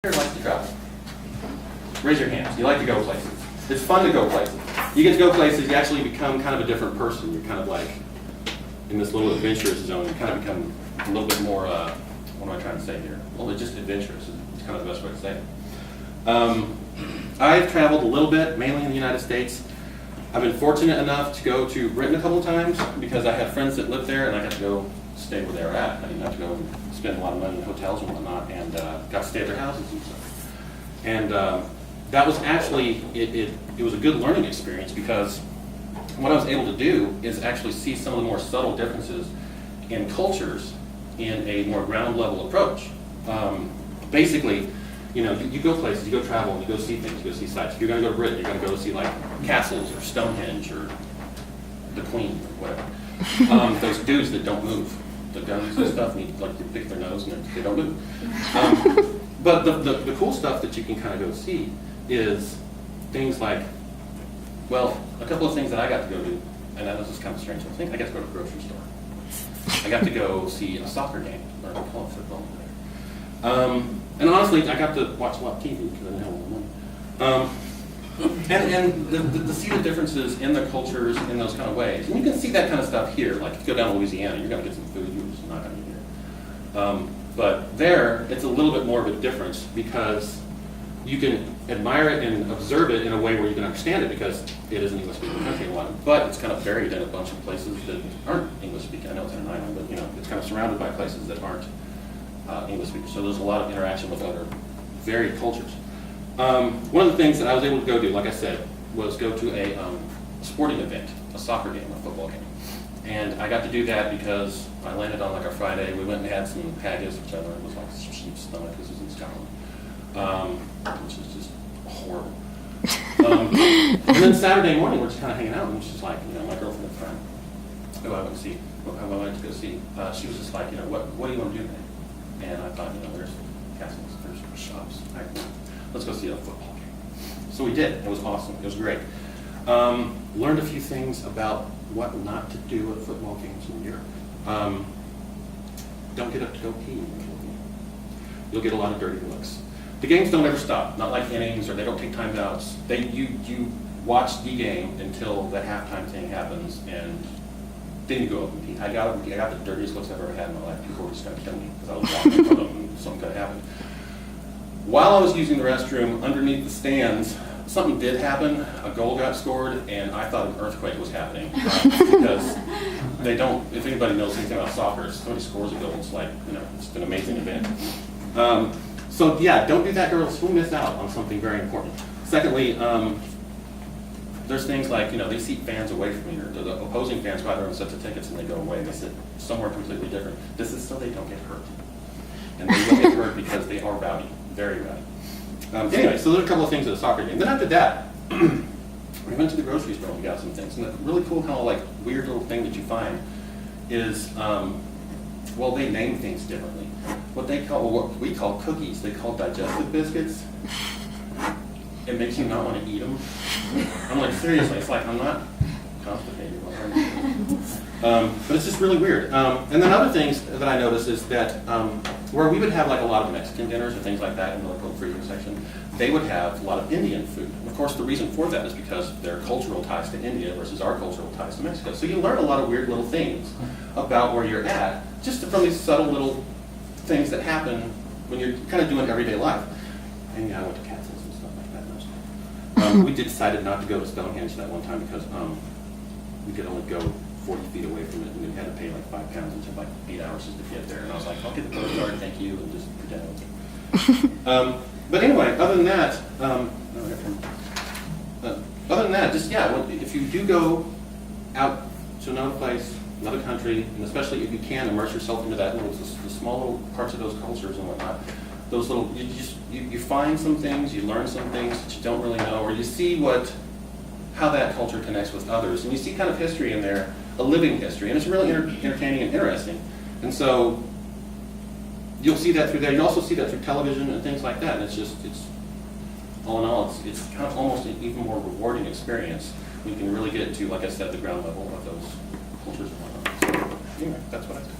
Here likes to travel? Raise your hands. You like to go places. It's fun to go places. You get to go places, you actually become kind of a different person. You're kind of like in this little adventurous zone. You kind of become a little bit more, what am I trying to say here? Well, it's just adventurous. It's kind of the best way to say it. I've traveled a little bit, mainly in the United States. I've been fortunate enough to go to Britain a couple of times because I had friends that lived there and I got to go stay where they were at. I didn't have to go and spend a lot of money in hotels and whatnot, and got to stay at their houses and stuff. And that was actually, it was a good learning experience because what I was able to do is actually see some of the more subtle differences in cultures in a more ground level approach. Basically, you know, you go places, you go travel, and you go see things, you go see sites. If you're going to go to Britain, you're going to go see like castles or Stonehenge or the Queen or whatever. Those dudes that don't move, the guns and stuff, and you like to pick their nose and they don't move. But the cool stuff that you can kind of go see is things like, well, a couple of things that I got to go do, and this is kind of strange. I think I got to go to the grocery store. I got to go see a soccer game, or I call it football there. And honestly, I got to watch a lot of TV because I didn't have a lot of money. And to see the differences in the cultures in those kind of ways. And you can see that kind of stuff here. Like if you go down to Louisiana, you're going to get some food you're just not going to get here. But there, it's a little bit more of a difference because you can admire it and observe it in a way where you can understand it because it is an English-speaking country in a lot, but it's kind of buried in a bunch of places that aren't English-speaking. I know it's in an island, but you know, it's kind of surrounded by places that aren't English speakers. So there's a lot of interaction with other varied cultures. One of the things that I was able to go do, like I said, was go to a sporting event, a soccer game, a football game. And I got to do that because I landed on like a Friday. We went and had some haggis, which I learned was like sheep's stomach. This is in Scotland, which is just horrible. And then Saturday morning, we're just kind of hanging out, and she's like, you know, my girlfriend and friend, who I went to see, who I went to go see, she was just like, you know, what do you want to do today? And I thought, you know, there's castles, there's shops. Let's go see a football game. So we did. It was awesome. It was great. Learned a few things about what not to do at football games in Europe. Don't get up to go pee in the middle of the game. You'll get a lot of dirty looks. The games don't ever stop. Not like innings, or they don't take timeouts. You watch the game until the halftime thing happens, and then you go up and pee. I got the dirtiest looks I've ever had in my life. People were just going to kill me because I was walking in front of them and something could happen. While I was using the restroom underneath the stands, something did happen. A goal got scored, and I thought an earthquake was happening because they don't. If anybody knows anything about soccer, if somebody scores a goal, it's like, you know, it's an amazing event. So yeah, don't do that, girls. We'll miss out on something very important. Secondly, there's things like, you know, they seat fans away from you, or the opposing fans buy their own sets of tickets and they go away and they sit somewhere completely different. This is so they don't get hurt. And they will get hurt because they are rowdy, very rowdy. Anyway, so there's a couple of things at a soccer game. Then after that, we went to the grocery store and we got some things. And the really cool kind of like weird little thing that you find is, well, they name things differently. What we call cookies, they call digestive biscuits. It makes you not want to eat them. I'm like, seriously, it's like I'm not constipated. But it's just really weird. And then other things that I noticed is that where we would have like a lot of Mexican dinners or things like that in the local freezer section, they would have a lot of Indian food. And of course, the reason for that is because their cultural ties to India versus our cultural ties to Mexico. So you learn a lot of weird little things about where you're at, just from these subtle little things that happen when you're kind of doing everyday life. And yeah, I went to castles and stuff like that. We decided not to go to Stonehenge that one time because we could only go 40 feet away from it, and we had to pay like £5 and took like 8 hours just to get there. And I was like, I'll get the postcard, thank you, and just pretend I was there. But anyway, other than that, just yeah, if you do go out to another place, another country, and especially if you can immerse yourself into that little, the small little parts of those cultures and whatnot, those little, you find some things, you learn some things that you don't really know, or you see how that culture connects with others, and you see kind of history in there, a living history, and it's really entertaining and interesting. And so you'll see that through there. You also see that through television and things like that. And it's all in all, it's kind of almost an even more rewarding experience. You can really get to, like I said, the ground level of those cultures and whatnot. So anyway, that's what I think.